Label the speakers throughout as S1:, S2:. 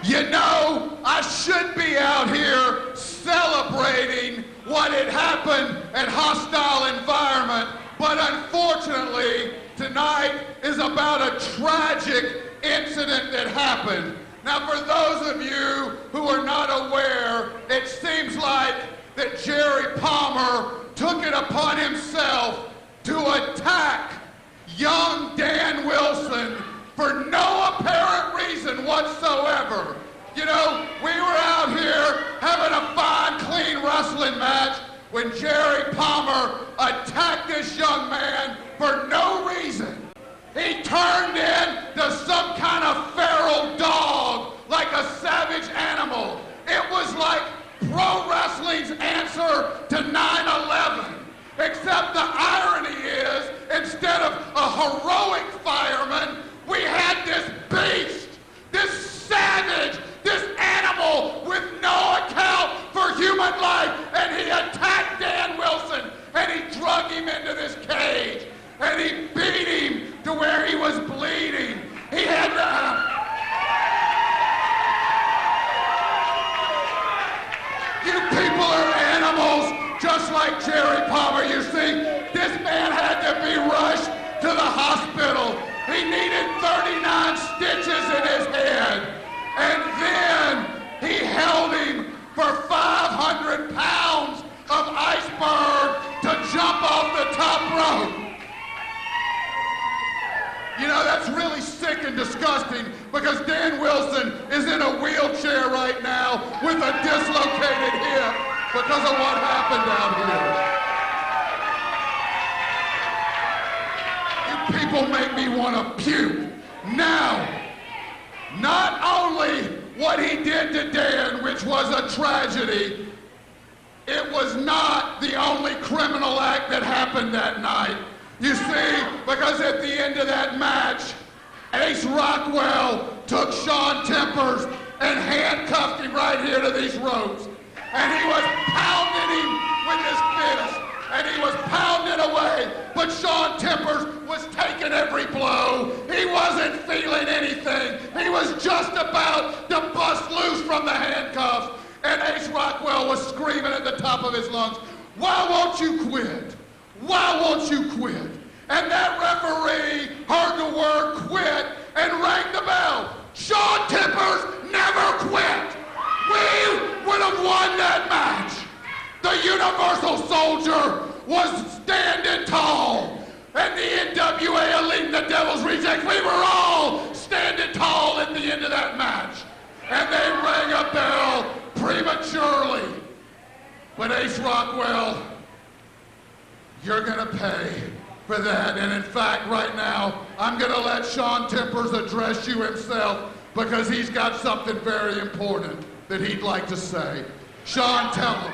S1: You know, I should be out here celebrating what had happened at Hostile Environment, but unfortunately, tonight is about a tragic incident that happened. Now, for those of you who are not aware, it seems like that Jerry Palmer took it upon himself to attack young Dan Wilson for no apparent reason whatsoever. You know, we were out here having a fine, clean wrestling match when Jerry Palmer attacked this young man for no reason. He turned into some kind of feral dog, like a savage animal. It was like pro wrestling's answer to 9/11. Except the irony is, instead of a heroic fireman, we had this beast, this savage, this animal with no account for human life, and he attacked Dan Wilson, and he drug him into this cage, and he beat him to where he was bleeding. He had to... You people are animals, just like Jerry Palmer, you see. This man had to be rushed to the hospital. He needed 39 stitches in his head. And then he held him for 500 pounds of Iceberg to jump off the top rope. You know, that's really sick and disgusting because Dan Wilson is in a wheelchair right now with a dislocated hip because of what happened out here. You people make me want to puke. Now, not only what he did to Dan, which was a tragedy, it was not the only criminal act that happened that night. You see, because at the end of that match, Ace Rockwell took Shawn Tempers and handcuffed him right here to these ropes. And he was pounding him with his fist, and he was pounding away, but Shawn Tempers was taking every blow. He wasn't feeling anything. He was just about to bust loose from the handcuffs, and Ace Rockwell was screaming at the top of his lungs, "Why won't you quit? Why won't you quit?" And that referee heard the word quit and rang the bell. Shawn Tempers never quit. We would have won that match. The Universal Soldier was standing tall. And the NWA Elite and the Devil's Rejects, we were all standing tall at the end of that match. And they rang a bell prematurely. But Ace Rockwell, you're gonna pay for that. And in fact, right now, I'm gonna let Shawn Tempers address you himself because he's got something very important that he'd like to say. Shawn, tell him.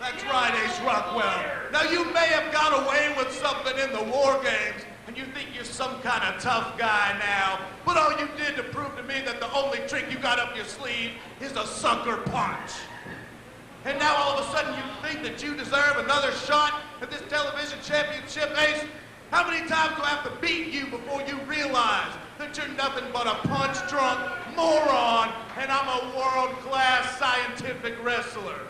S2: That's right, Ace Rockwell. Now, you may have got away with something in the War Games, and you think you're some kind of tough guy now, but all you did to prove to me that the only trick you got up your sleeve is a sucker punch. And now all of a sudden you think that you deserve another shot at this television championship, Ace? How many times do I have to beat you before you realize that you're nothing but a punch-drunk moron and I'm a world-class scientific wrestler?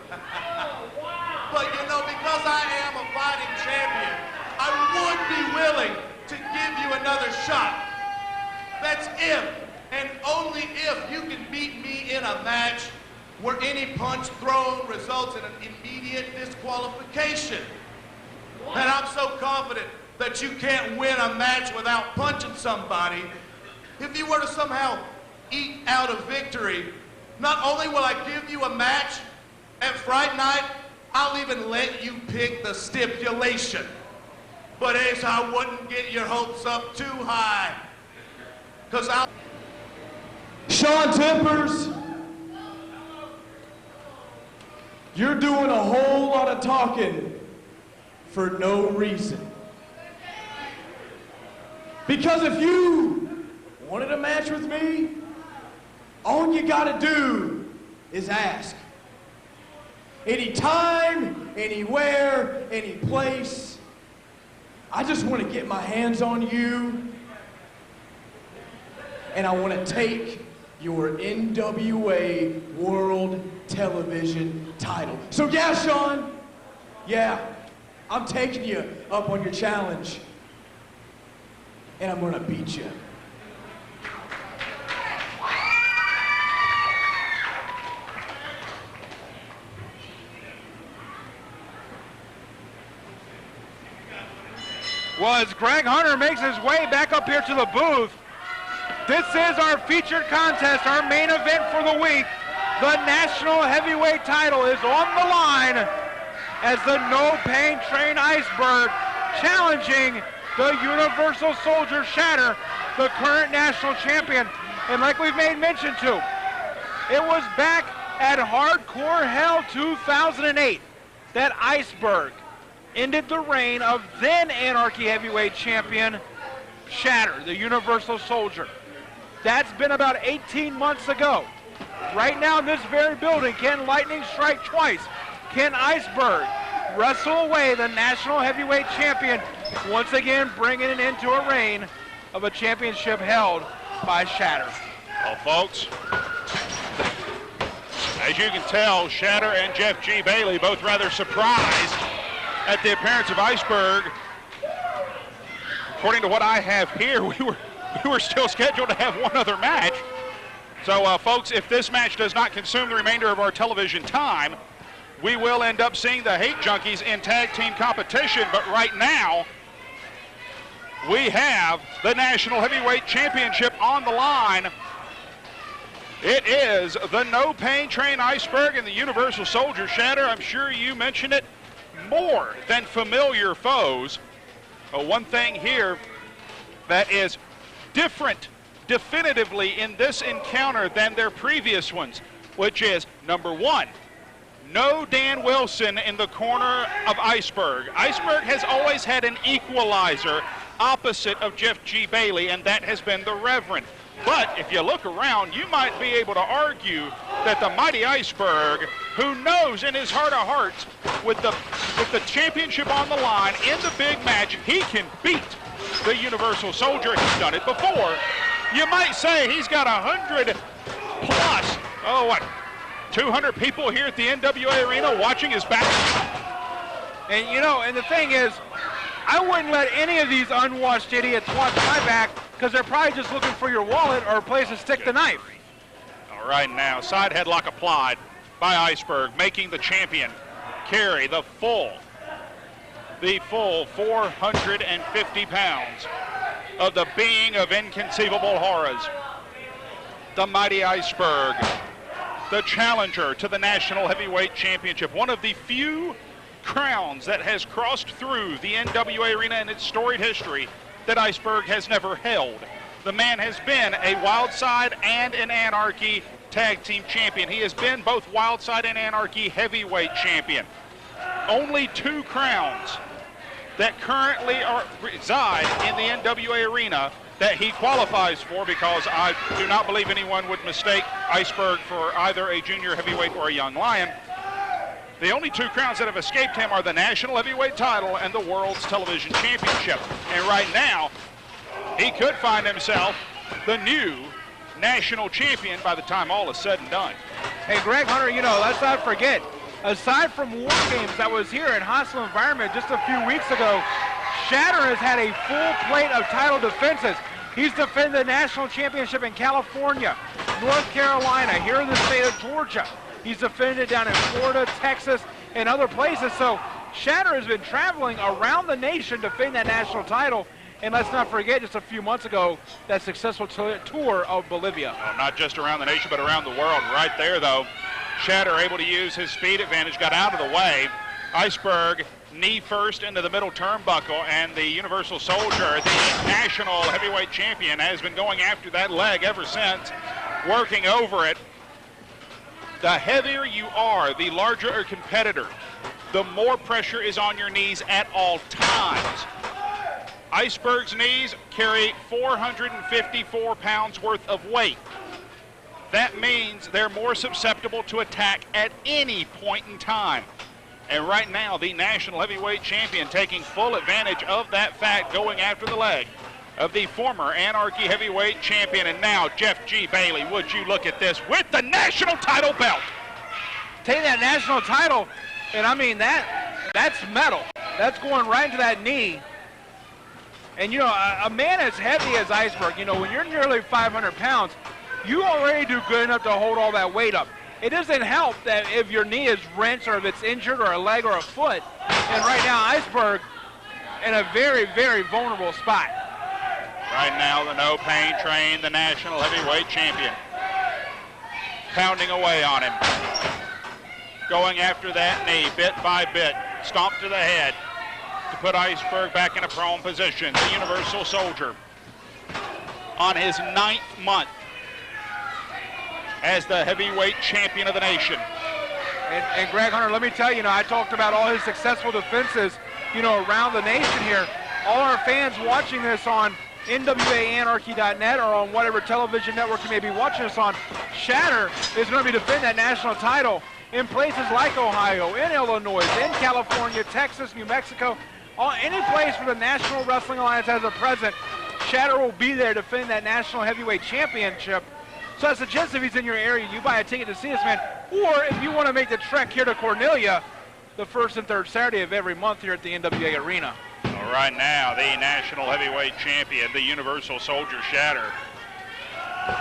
S2: But you know, because I am a fighting champion, I would be willing to give you another shot. That's if, and only if, you can beat me in a match where any punch thrown results in an immediate disqualification. And I'm so confident that you can't win a match without punching somebody. If you were to somehow eke out a victory, not only will I give you a match at Fright Night, I'll even let you pick the stipulation. But Ace, I wouldn't get your hopes up too high, because I'll...
S3: Shawn Tempers, you're doing a whole lot of talking for no reason. Because if you wanted a match with me, all you gotta do is ask. Anytime, anywhere, any place. I just want to get my hands on you, and I want to take your NWA World Television title. So yeah, Shawn, yeah, I'm taking you up on your challenge, and I'm gonna beat you.
S4: Well, as Greg Hunter makes his way back up here to the booth, this is our featured contest, our main event for the week. The National Heavyweight title is on the line as the No Pain Train Iceberg challenging the Universal Soldier Shatter, the current national champion. And like we've made mention to, it was back at Hardcore Hell 2008 that Iceberg ended the reign of then Anarchy Heavyweight Champion Shatter, the Universal Soldier. That's been about 18 months ago. Right now in this very building, can lightning strike twice? Can Iceberg wrestle away the National Heavyweight Champion, once again bringing it into a reign of a championship held by Shatter?
S5: Well, folks, as you can tell, Shatter and Jeff G. Bailey both rather surprised at the appearance of Iceberg. According to what I have here, we were still scheduled to have one other match. So, folks, if this match does not consume the remainder of our television time, we will end up seeing the Hate Junkies in tag team competition. But right now, we have the National Heavyweight Championship on the line. It is the No Pain Train Iceberg and the Universal Soldier Shatter. I'm sure you mentioned it. More than familiar foes. One thing here that is different definitively in this encounter than their previous ones, which is, number one, no Dan Wilson in the corner of Iceberg. Iceberg has always had an equalizer opposite of Jeff G. Bailey, and that has been the Reverend. But if you look around, you might be able to argue that the mighty Iceberg, who knows in his heart of hearts, with the championship on the line in the big match, he can beat the Universal Soldier. He's done it before. You might say he's got 100 plus, 200 people here at the NWA Arena watching his back.
S4: And you know, and the thing is, I wouldn't let any of these unwashed idiots watch my back, because they're probably just looking for your wallet or a place to stick the knife.
S5: All right, now, side headlock applied by Iceberg, making the champion carry the full 450 pounds of the being of inconceivable horrors. The mighty Iceberg, the challenger to the National Heavyweight Championship, one of the few crowns that has crossed through the NWA Arena in its storied history that Iceberg has never held. The man has been a Wildside and an Anarchy tag team champion. He has been both Wildside and Anarchy heavyweight champion. Only 2 crowns that currently reside in the NWA Arena that he qualifies for, because I do not believe anyone would mistake Iceberg for either a junior heavyweight or a young lion. The only 2 crowns that have escaped him are the National Heavyweight title and the World's Television Championship. And right now, he could find himself the new national champion by the time all is said and done.
S4: Hey, Greg Hunter, you know, let's not forget, aside from War Games that was here in Hostile Environment just a few weeks ago, Shatter has had a full plate of title defenses. He's defended the national championship in California, North Carolina, here in the state of Georgia. He's defended down in Florida, Texas, and other places. So Shatter has been traveling around the nation defending that national title. And let's not forget, just a few months ago, that successful tour of Bolivia.
S5: Well, not just around the nation, but around the world. Right there, though, Shatter able to use his speed advantage, got out of the way. Iceberg knee first into the middle turnbuckle, and the Universal Soldier, the national heavyweight champion, has been going after that leg ever since, working over it. The heavier you are, the larger a competitor, the more pressure is on your knees at all times. Iceberg's knees carry 454 pounds worth of weight. That means they're more susceptible to attack at any point in time. And right now, the National Heavyweight Champion taking full advantage of that fact, going after the leg. of the former Anarchy heavyweight champion. And now Jeff G. Bailey, would you look at this, with the national title belt.
S4: Take that national title, and I mean, that's metal. That's going right into that knee. And, you know, a man as heavy as Iceberg, you know, when you're nearly 500 pounds, you already do good enough to hold all that weight up. It doesn't help that if your knee is wrenched or if it's injured or a leg or a foot. And right now, Iceberg in a very, very vulnerable spot.
S5: Right now, the No Pain Train, the national heavyweight champion, pounding away on him. Going after that knee bit by bit. Stomp to the head to put Iceberg back in a prone position. The Universal Soldier on his 9th month as the heavyweight champion of the nation.
S4: And Greg Hunter, let me tell you, I talked about all his successful defenses, around the nation here. All our fans watching this on NWAAnarchy.net or on whatever television network you may be watching us on, Shatter is going to be defending that national title in places like Ohio, in Illinois, in California, Texas, New Mexico, any place where the National Wrestling Alliance has a presence. Shatter will be there defending that national heavyweight championship. So I suggest if he's in your area, you buy a ticket to see this man, or if you want to make the trek here to Cornelia, the first and third Saturday of every month here at the NWA Arena.
S5: All right, now the national heavyweight champion, the Universal Soldier Shatter,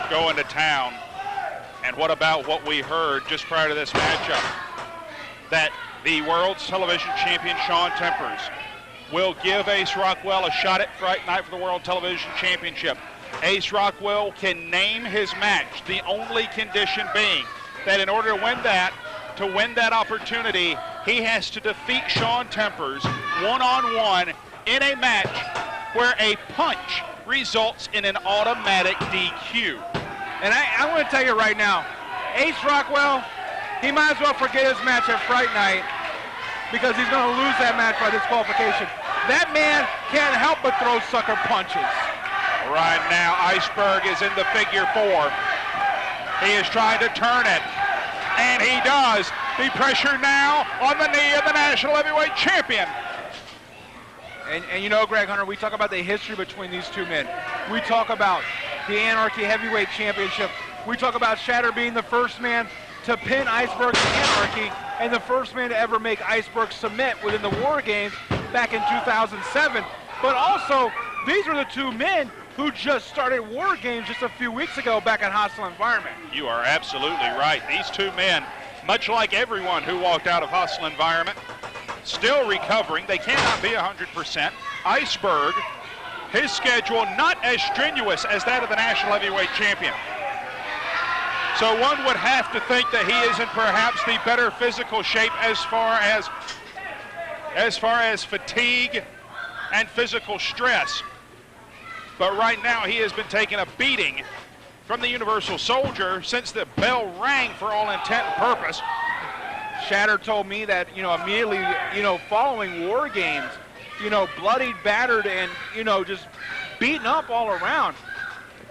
S5: going to town. And what about what we heard just prior to this matchup? That the world's television champion, Shawn Tempers, will give Ace Rockwell a shot at Fright Night for the World Television Championship. Ace Rockwell can name his match, the only condition being that in order to win that opportunity, he has to defeat Shawn Tempers one-on-one in a match where a punch results in an automatic DQ.
S4: And I'm going to tell you right now, Ace Rockwell, he might as well forget his match at Fright Night because he's going to lose that match by disqualification. That man can't help but throw sucker punches.
S5: Right now, Iceberg is in the figure 4. He is trying to turn it, and he does. The pressure now on the knee of the national heavyweight champion.
S4: And Greg Hunter, we talk about the history between these two men. We talk about the Anarchy Heavyweight Championship. We talk about Shatter being the first man to pin Iceberg in Anarchy and the first man to ever make Iceberg submit within the War Games back in 2007. But also, these were the two men who just started War Games just a few weeks ago back at Hostile Environment.
S5: You are absolutely right. These two men, much like everyone who walked out of Hostile Environment, still recovering. They cannot be 100%. Iceberg, his schedule not as strenuous as that of the national heavyweight champion. So one would have to think that he is in perhaps the better physical shape as far as fatigue and physical stress. But right now he has been taking a beating from the Universal Soldier since the bell rang for all intent and purpose.
S4: Shatter told me that, immediately, following War Games, bloodied, battered, and, just beaten up all around.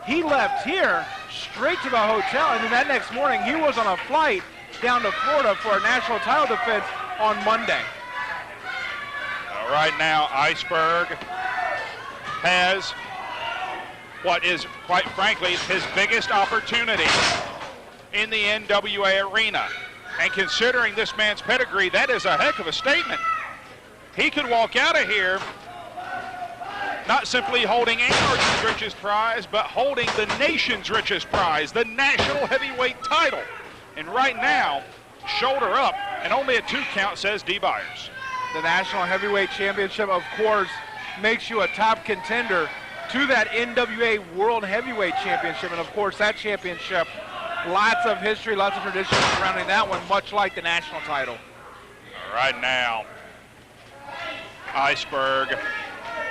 S4: He left here straight to the hotel, and then that next morning he was on a flight down to Florida for a national title defense on Monday.
S5: All right, now Iceberg has what is, quite frankly, his biggest opportunity in the NWA arena. And considering this man's pedigree, that is a heck of a statement. He could walk out of here not simply holding Anarchy's richest prize, but holding the nation's richest prize, the national heavyweight title. And right now, shoulder up, and only a 2 count, says Dee Byers.
S4: The National Heavyweight Championship, of course, makes you a top contender to that NWA World Heavyweight Championship. And of course, that championship, lots of history, lots of tradition surrounding that one, much like the national title.
S5: All right, now, Iceberg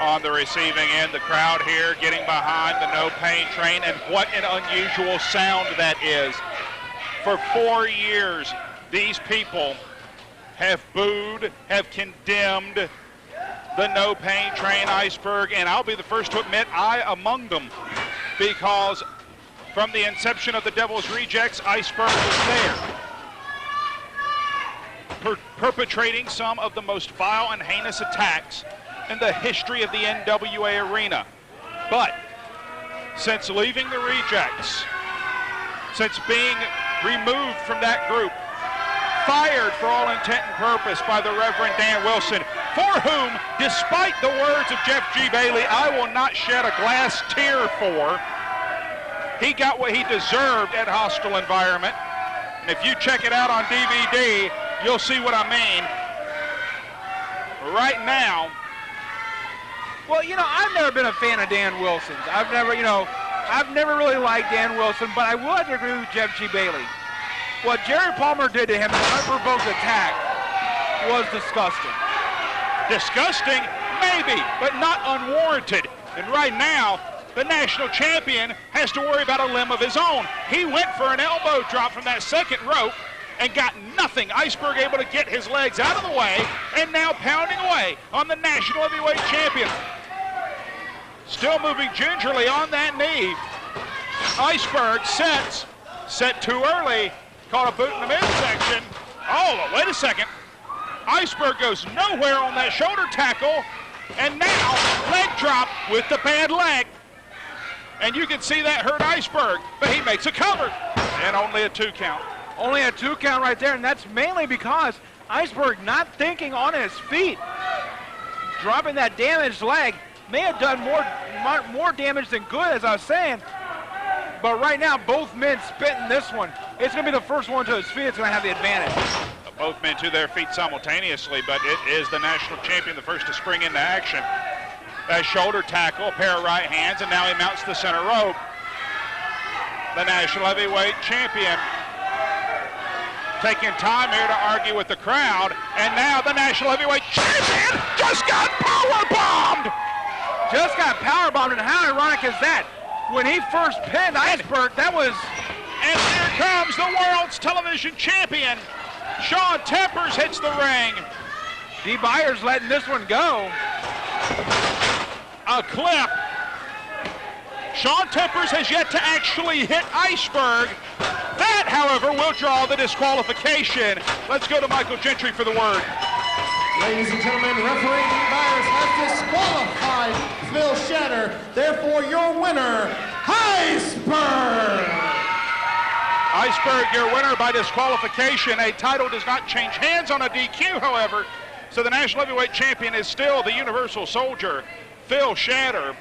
S5: on the receiving end. The crowd here getting behind the No Pain Train, and what an unusual sound that is. For 4 years, these people have booed, have condemned the No Pain Train, Iceberg, and I'll be the first to admit I among them, because from the inception of the Devil's Rejects, Iceberg was there, perpetrating some of the most vile and heinous attacks in the history of the NWA arena. But since leaving the Rejects, since being removed from that group, fired for all intent and purpose by the Reverend Dan Wilson, for whom, despite the words of Jeff G. Bailey, I will not shed a glass tear for, he got what he deserved at Hostile Environment. And if you check it out on DVD, you'll see what I mean. Right now,
S4: well, you know, I've never been a fan of Dan Wilson's. I've never really liked Dan Wilson, but I would agree with Jeff G. Bailey. What Jerry Palmer did to him in an unprovoked attack was disgusting.
S5: Disgusting? Maybe, but not unwarranted. And right now, the national champion has to worry about a limb of his own. He went for an elbow drop from that second rope and got nothing. Iceberg able to get his legs out of the way and now pounding away on the national heavyweight champion. Still moving gingerly on that knee. Iceberg set too early. Caught a boot in the midsection. Oh, wait a second. Iceberg goes nowhere on that shoulder tackle. And now, leg drop with the bad leg. And you can see that hurt Iceberg, but he makes a cover. And only a 2 count.
S4: Only a 2 count right there, and that's mainly because Iceberg not thinking on his feet. Dropping that damaged leg may have done more damage than good, as I was saying. But right now, both men spitting this one. It's going to be the first one to his feet that's going to have the advantage.
S5: Both men to their feet simultaneously, but it is the national champion the first to spring into action. That shoulder tackle, a pair of right hands, and now he mounts the center rope. The national heavyweight champion taking time here to argue with the crowd, and now the national heavyweight champion just got powerbombed!
S4: Just got powerbombed, and how ironic is that? When he first pinned Iceberg, that was...
S5: And here comes the world's television champion. Shawn Tempers hits the ring.
S4: Dee Byers letting this one go.
S5: A clip. Shawn Tempers has yet to actually hit Iceberg. That, however, will draw the disqualification. Let's go to Michael Gentry for the word.
S6: Ladies and gentlemen, referee Dee Byers has disqualified Phil Shatter. Therefore, your winner, Iceberg.
S5: Iceberg, your winner by disqualification. A title does not change hands on a DQ, however. So the national heavyweight champion is still the Universal Soldier, Phil Shatter.